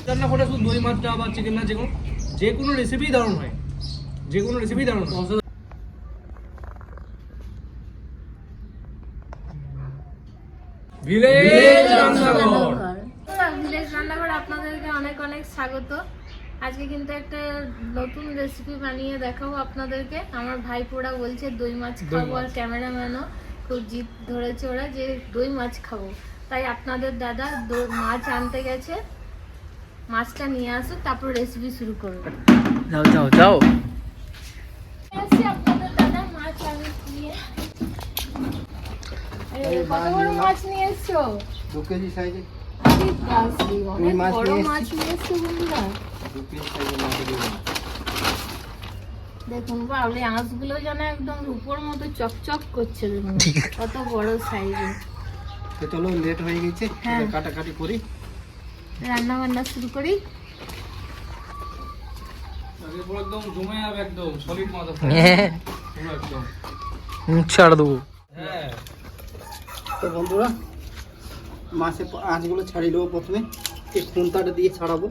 রান্না করে শুধু দই মাছটা বা চিকেন না, যে কোনো রেসিপি দারুণ হয়, যে কোনো রেসিপি দারুণ হয়। ভিলেজ রান্নাঘর আপনাদেরকে অনেক অনেক স্বাগত। আজকে কিন্তু একটা নতুন রেসিপি বানিয়ে দেখাবো আপনাদেরকে। আমার ভাইপোরা বলছে দই মাছ খাবো, আর ক্যামেরাম্যানও খুব জিদ ধরেছে ওরা যে দই মাছ খাবো। তাই আপনাদের দাদা মাছ আনতে গেছে, মাছটা নিয়ে আসুক, তারপর রেসিপি শুরু করবো। যাও যাও যাও। আপনাদের দাদা মাছ নিয়ে কত বড় মাছ নিয়ে এসছো? 2 কেজি সাইজে অনেক বড় মাছ নিয়ে এসছো বন্ধুরা। 2 কেজি সাইজের মাছ দিয়ে দেখুন বাবলি, আঁশগুলো যেন একদম রূপোর মতো চকচক করছে, দেখুন কত বড় সাইজের। তো চলো, লেট হয়ে গেছে, কাটাকাটি করি, রান্না বান্না শুরু করি। একদম জমে যাবে, একদম সলিড মাছ আছে, পুরো একদম ছাড় দেবো। হ্যাঁ, তো বন্ধুরা মাছের আঁশগুলো ছাড়িয়ে দেবো। প্রথমে এই খুন্তাটা দিয়ে ছাড়াবো।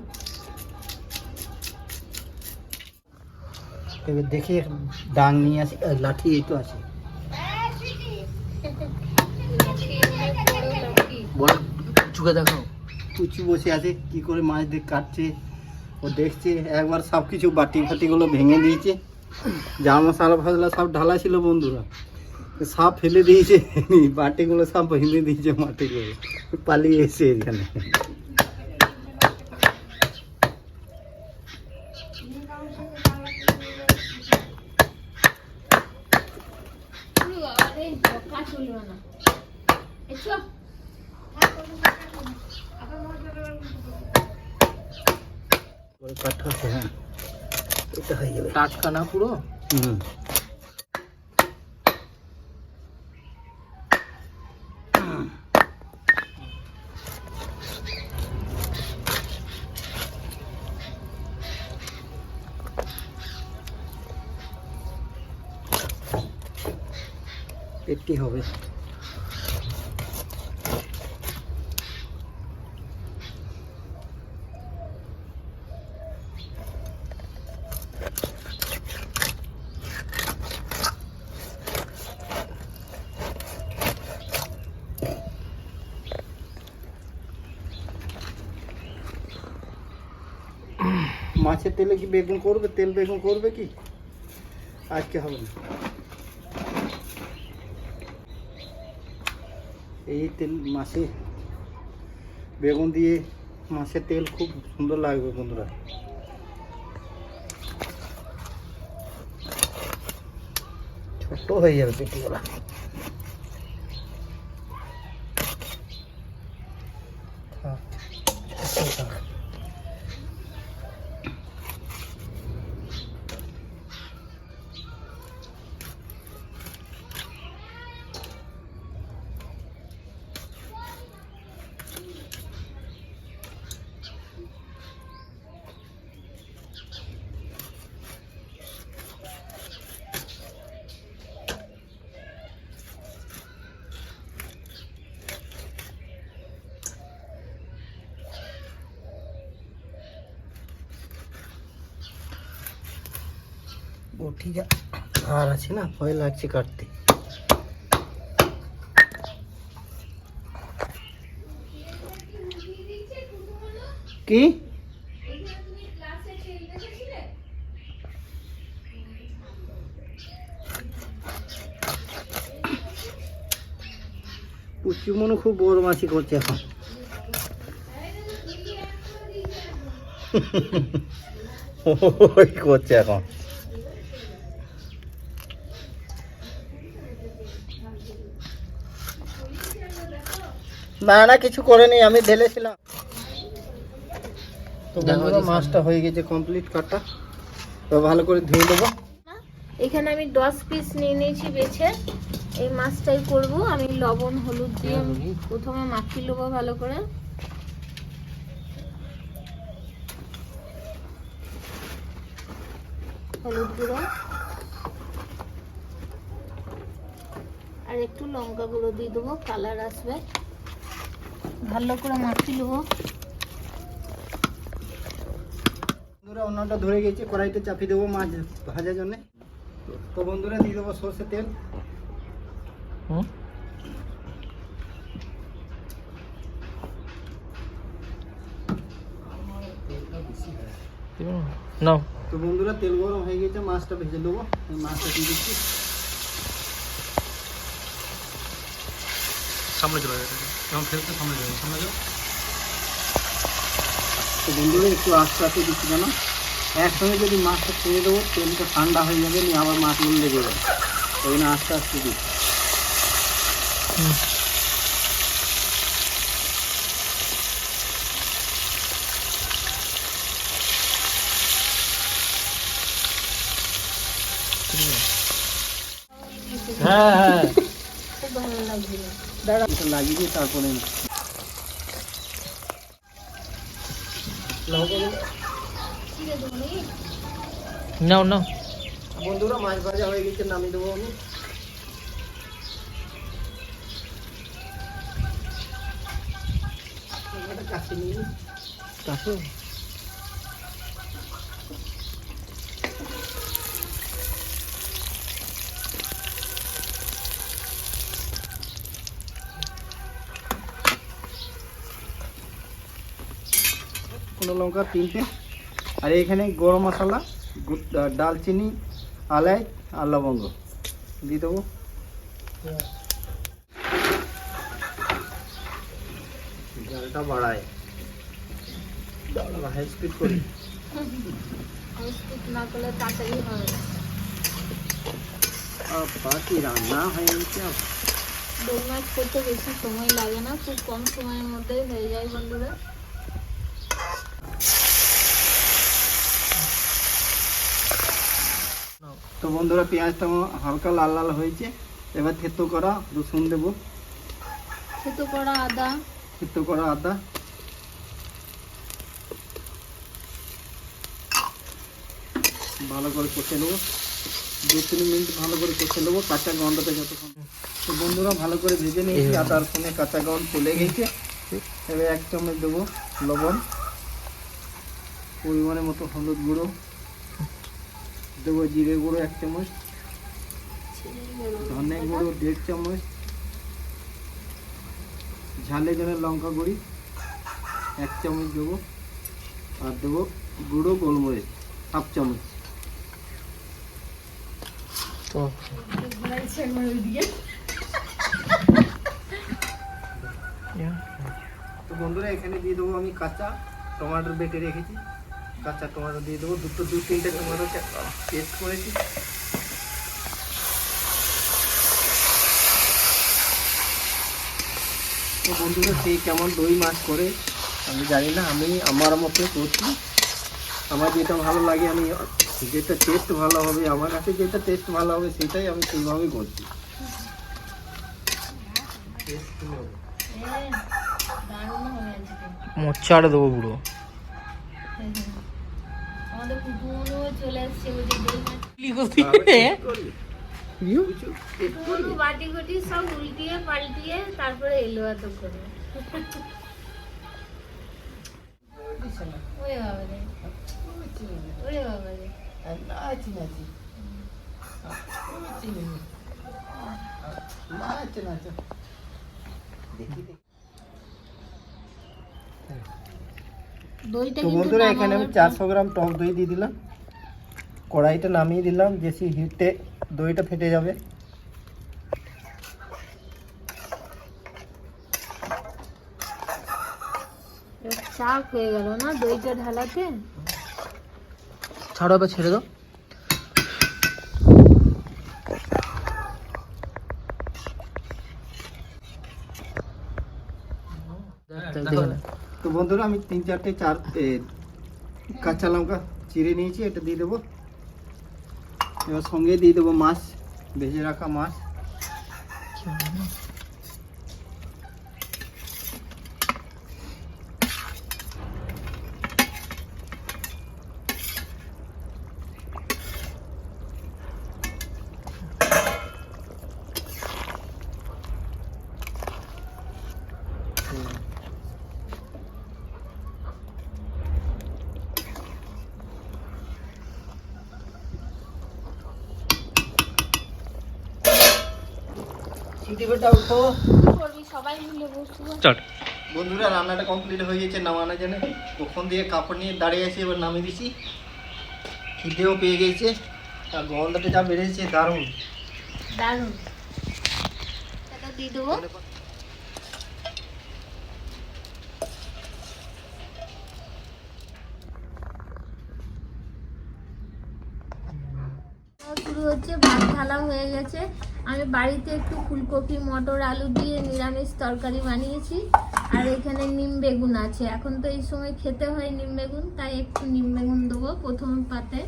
এবার দেখি ডাং নিয়ে আসি, লাঠি এই তো আছে, বড় চুকে দেখো কুচু বসে আছে, কি করে মাছ দিয়ে কাটছে ও দেখছে। একবার সব কিছু বাটি ফাটিগুলো ভেঙে দিয়েছে, যা মশলা ফাসলা সব ঢালা ছিল বন্ধুরা, সব ফেলে দিয়েছে, বাটিগুলো সব ভেঙে দিয়েছে, মাটিগুলো পালিয়ে এসে এখানে। হ্যাঁ, এটা হয়ে যাবে টাটকা না পুরো। পেটি হবে। মাছের তেলে কি বেগুন করবে? তেল বেগুন করবে কি? আজকে হবে না। এই তেল মাছে বেগুন দিয়ে মাছের তেল খুব সুন্দর লাগবে বন্ধুরা। ছোট হয়ে যাবে পেটিগুলা। বটিটা আর আছে না, ভয় লাগছে কাটতে। কি পুচু মনে খুব বদমাশি করছে এখন। ওই করছে এখন। না না, কিছু করেনি, আমি ঢেলেছিলাম। তো বন্ধুরা মাছটা হয়ে গেছে কমপ্লিট কাটা। তো ভালো করে ধুয়ে দেবো। এখানে আমি 10 পিস নিয়ে নিয়েছি বেছে। এই মাছটাই করব আমি। লবণ হলুদ দিয়ে প্রথমে মাখিয়ে নেবো ভালো করে। হলুদ গুঁড়ো আর আর একটু লঙ্কা গুঁড়ো দিয়ে দেবো, কালার আসবে। ভালো করে মাখিয়ে নেবো। বন্ধুরা অন্যটা ধরে গেছে, কড়াইতে চাপিয়ে দেবো মাছ ভাজার জন্য। তো বন্ধুরা দিয়ে দেবো সর্ষে তেল। নাও তো বন্ধুরা তেল গরম হয়ে গেছে, মাছটা ভেজে দেবো। এই মাছটা দিয়ে দিচ্ছি। সামনে চলে যাবে, যেমন ফেলতে সামনে যাবে, সামনে যাও। তো বন্ধুরা একটু আস্তে আস্তে দিচ্ছি, কেন একসঙ্গে যদি মাছটা ছেড়ে দেবো তেলটা ঠান্ডা হয়ে যাবে, নিয়ে আবার মাছগুলো লেগে যাবে। ওই জন্য আস্তে আস্তে দিচ্ছি। হ্যাঁ হ্যাঁ খুব ভালো লাগবে। এটা লাগিয়ে দিয়ে তারপরে ঠিক আছে নাকি? নাও নাও বন্ধুরা মাছ ভাজা হয়ে গেছে, নামিয়ে দেবো আমি। কাছে নিয়ে কাছে কোনো লঙ্কা 3টে, আর এখানে গরম মশলা, ডালচিনি, আলাই আর লবঙ্গ দিয়ে দেবো। জালটা বাড়ায়, হাই স্পিড করি। স্কিপ না করলে তাড়াতাড়ি হবে না। বাকি রান্না হয়ে গেছে। দই মাছ করতে বেশি সময় লাগে না, খুব কম সময়ের মধ্যেই হয়ে যায় বন্ধুরা। তো বন্ধুরা পেঁয়াজটা আমার হালকা লাল লাল হয়েছে, এবার থেতো করা রসুন দেবো, থেতো করা আদা, থেতো করা আদা, ভালো করে কষে নেবো। 2-3 মিনিট ভালো করে কষে নেবো, কাঁচা গন্ধটা যতক্ষণ। তো বন্ধুরা ভালো করে ভেজে নিয়েছি, আদা রসুনের কাঁচা গন্ধ চলে গেছে। এবার 1 চামচ দেবো লবণ, পরিমাণের মতো হলুদ গুঁড়ো দেবো, জিরে গুঁড়ো 1 চামচ, ধনে গুঁড়ো 1.5 চামচ, ঝালের জন্য লঙ্কা গুঁড়ি 1 চামচ দেবো, আর দেবো গুঁড়ো গোলমরিচ 1/2 চামচ। তো তো বন্ধুরা এখানে দিয়ে দেবো আমি কাঁচা টমেটো বেটে রেখেছি, কাঁচা টমেটো দিয়ে দেবো। 2-3টে টমেটো পেস্ট করেছি। তো বন্ধুরা সেই কেমন দই মাছ করে আমি জানি না, আমি আমার মতো করছি। আমার যেটা ভালো লাগে, আমি যেটা টেস্ট ভালো হবে, আমার কাছে যেটা টেস্ট ভালো হবে সেটাই আমি সেইভাবেই করছি। দারুণ হবে আজকে। মোচাড় দেবো পুরো। আমাদের কুটুমও চলে আসছে, ওই যে দই মাছ পুরো বাটি কুটি সব উল্টিয়ে পাল্টিয়ে তারপরে এলো এত করে। ওরে বাবা রে, ওরে বাবা রে। দইটা তো কিন্তু বন্ধুরা এখানে আমি নামানোর 400 গ্রাম টক দই দিয়ে দিলাম, কড়াইটা নামিয়ে দিলাম, বেশি হিটে দইটা ফেটে যাবে। চাপ হয়ে গেল না দইটা ঢালাতে। ছাড়ো, এবার ছেড়ে দাও। তো বন্ধুরা আমি 3-4টে কাঁচা লঙ্কা চিড়ে নিয়েছি, এটা দিয়ে দেবো। এবার সঙ্গে দিয়ে দেবো মাছ, ভেজে রাখা মাছ। সিটিটা উঠো। কি করবি, সবাই মিলে বসবো। চট বন্ধুরা রান্নাটা কমপ্লিট হয়ে গেছে, নামানোর জন্য কখন দিয়ে কাপড় নিয়ে দাঁড়িয়ে আছি, এবার নামিয়ে দিছি। খিদেও পেয়ে গেছে আর গন্ধটা যা বেড়েছে দারুণ। দারুণ, এটা দিয়ে দেবো। শুরু হচ্ছে, ভাত ঢালা হয়ে গেছে। আমি বাড়িতে একটু ফুলকপি মটর আলু দিয়ে নিরামিষ তরকারি বানিয়েছি, আর এখানে নিম বেগুন আছে। এখন তো এই সময় খেতে হয় নিম বেগুন, তাই একটু নিম বেগুন দেবো প্রথম পাতে।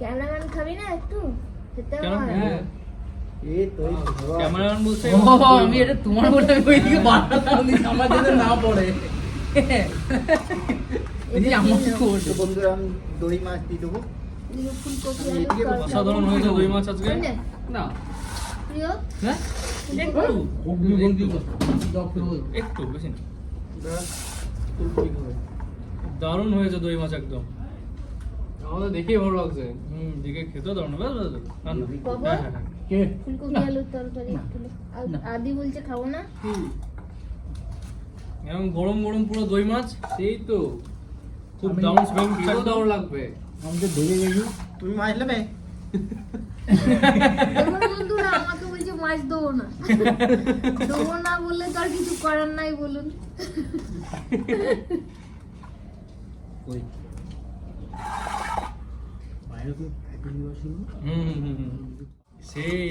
ক্যামেরাম্যান খাবি না একটু? খেতে হয়। ক্যামেরাম্যান বলছে আমি এটা তোমার বলে আমি ওইদিকে বাড়ালাম আমার যাতে না পড়ে। এই আমার তো বন্ধুরা আমি দই মাছ দিয়ে দেবো। প্রিয় ফুলকপি আলু তরকারি। অসাধারণ হয়েছে দই মাছ আজকে। বুঝলে? না প্রিয় হ্যাঁ ফুলকপি। একটু বেশি না। দারুণ হয়েছে দই মাছ একদম। আমাদের দেখেই ভালো লাগছে। দেখে খেতেও দারুণ হবে। বাবা? হ্যাঁ হ্যাঁ হ্যাঁ। কে ফুলকপি আলুর তরকারি একটু নে। আদি বলছে খাবো না। এরকম গরম গরম পুরো দই মাছ, সেই তো খুব দারুণ স্মেল দারুণ লাগবে। আমাকে ধরে গেছি। তুমি মাছ নেবে? দেখুন বন্ধুরা, আমাকে বলছে মাছ দেবো না। দেবো না বললে তো আর কিছু করার নাই, বলুন। ওই বাইরে তো ফ্যাটি লিভার ছিল। সেই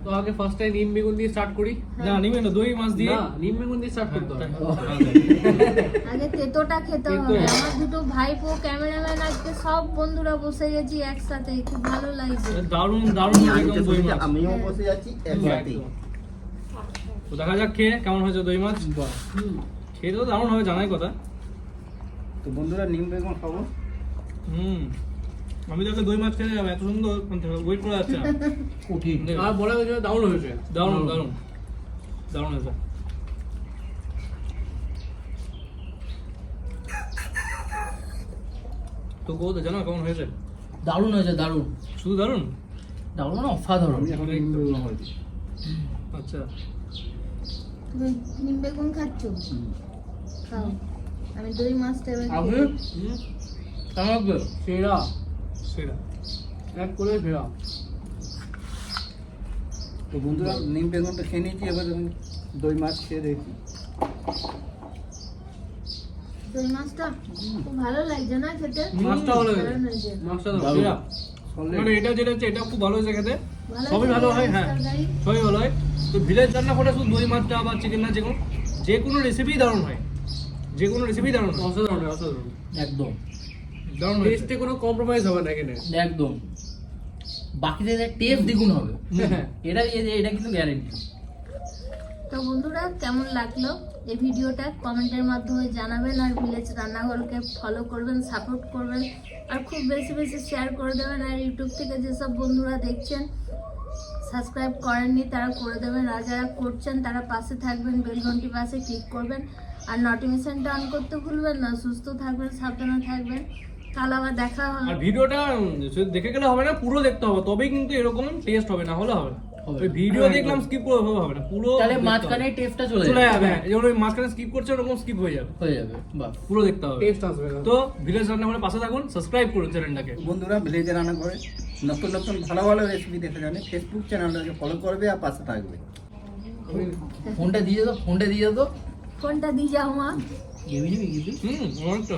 তো আগে ফার্স্ট টাইম নিম বেগুন দিয়ে স্টার্ট করি। না নিবে না, দই মাছ দিয়ে। না নিম বেগুন দিয়ে স্টার্ট করতে হবে। আগে তেতোটা খেতে তেতো। হবে। আমার দুটো ভাইপো ক্যামেরাম্যান, আজকে সব বন্ধুরা বসে গেছি একসাথে, খুব ভালো লাগছে। দারুণ দারুণ আমি একদম তো দই শুনেছি, মাছ। আমিও বসে যাচ্ছি একসাথে। তো দেখা যাক খেয়ে কেমন হয়েছে দই মাছ। খেয়ে তো দারুণ হবে, জানাই কথা। তো বন্ধুরা নিম বেগুন খাবো। আমি তো দই মাছ খেতে যাবো, এত সুন্দর ওয়েট করা যাচ্ছে না। কঠিন আর বলা হয়েছে দারুণ হয়েছে। দারুণ দারুণ দারুণ হয়েছে। তো কৌতো জানো কেমন হয়েছে? দারুণ হয়েছে, দারুণ শুধু দারুণ? দারুণ মানে অসাধারণ। আমি এখন নিম বেগুন খাচ্ছি। আচ্ছা তুমি নিম বেগুন খাচ্ছ? খাও। আমি দই মাছটা এবার আমি খেয়ে- আমাকে সেরা সেটা এক করে সেরা। তো বন্ধুরা নিম বেগুনটা খেয়ে নিয়েছি, এবার আমি দই মাছ খেয়ে দেখি। দই মাছটা খুব ভালো লাগছে না খেতে? মাছটা ভালো হয়েছে। দারুণ হয়েছে। মাছটা দারুণ। সেরা। Solid। মানে এটা যেটা হচ্ছে এটা খুব ভালো হয়েছে খেতে। ভালো সবই ভালো হয়, হ্যাঁ তরকারি। সবই ভালো হয়। তো ভিলেজ রান্না করে শুধু দই মাছটা বা চিকেন না, যে কোনো রেসিপি দারুণ হয়। যে কোনো রেসিপি দারুণ হয়। অসাধারণ অসাধারণ একদম দারুণ টেস্টে কোনো কম্প্রোমাইজ হবে না এখানে। একদম বাকিদের টেস্ট দ্বিগুণ হবে হয়েছে। এটা এটা কিন্তু গ্যারেন্টি। তো বন্ধুরা, কেমন লাগলো এই ভিডিওটা কমেন্টের মাধ্যমে জানাবেন, আর ভিলেজ রান্নাঘরকে ফলো করবেন, সাপোর্ট করবেন, আর খুব বেশি বেশি শেয়ার করে দেবেন। আর ইউটিউব থেকে যেসব বন্ধুরা দেখছেন সাবস্ক্রাইব করেননি তারা করে দেবেন, আর যারা করছেন তারা পাশে থাকবেন, বেল ঘন্টি পাশে ক্লিক করবেন, আর নোটিফিকেশনটা অন করতে ভুলবেন না। সুস্থ থাকবেন, সাবধানে থাকবেন। কাল আবার দেখা হবে। আর ভিডিওটা শুধু দেখে গেলে হবে না, পুরো দেখতে হবে, তবেই কিন্তু এরকম টেস্ট হবে, না হলে হবে না। হবে ওই ভিডিও দেখলাম স্কিপ করে হবে না, পুরো তাহলে দেখতে হবে। মাঝখানে টেস্টটা চলে চলে যাবে যাবে, হ্যাঁ। যেমন ওই মাঝখানে স্কিপ করছে ওরকম স্কিপ হয়ে যাবে, হয়ে যাবে বাহ পুরো দেখতে হবে। টেস্ট আসবে না। তো ভিলেজ রান্নাঘরের পাশে থাকুন, সাবস্ক্রাইব করুন চ্যানেলটাকে। বন্ধুরা ভিলেজে রান্না করে নতুন নতুন ভালো ভালো রেসিপি দেখে জানে ফেসবুক চ্যানেলটাকে ফলো করবে আর পাশে থাকবে। ফোনটা দিয়ে দাও কোনটা দিয়ে যাও মা? গেবি অনেকটা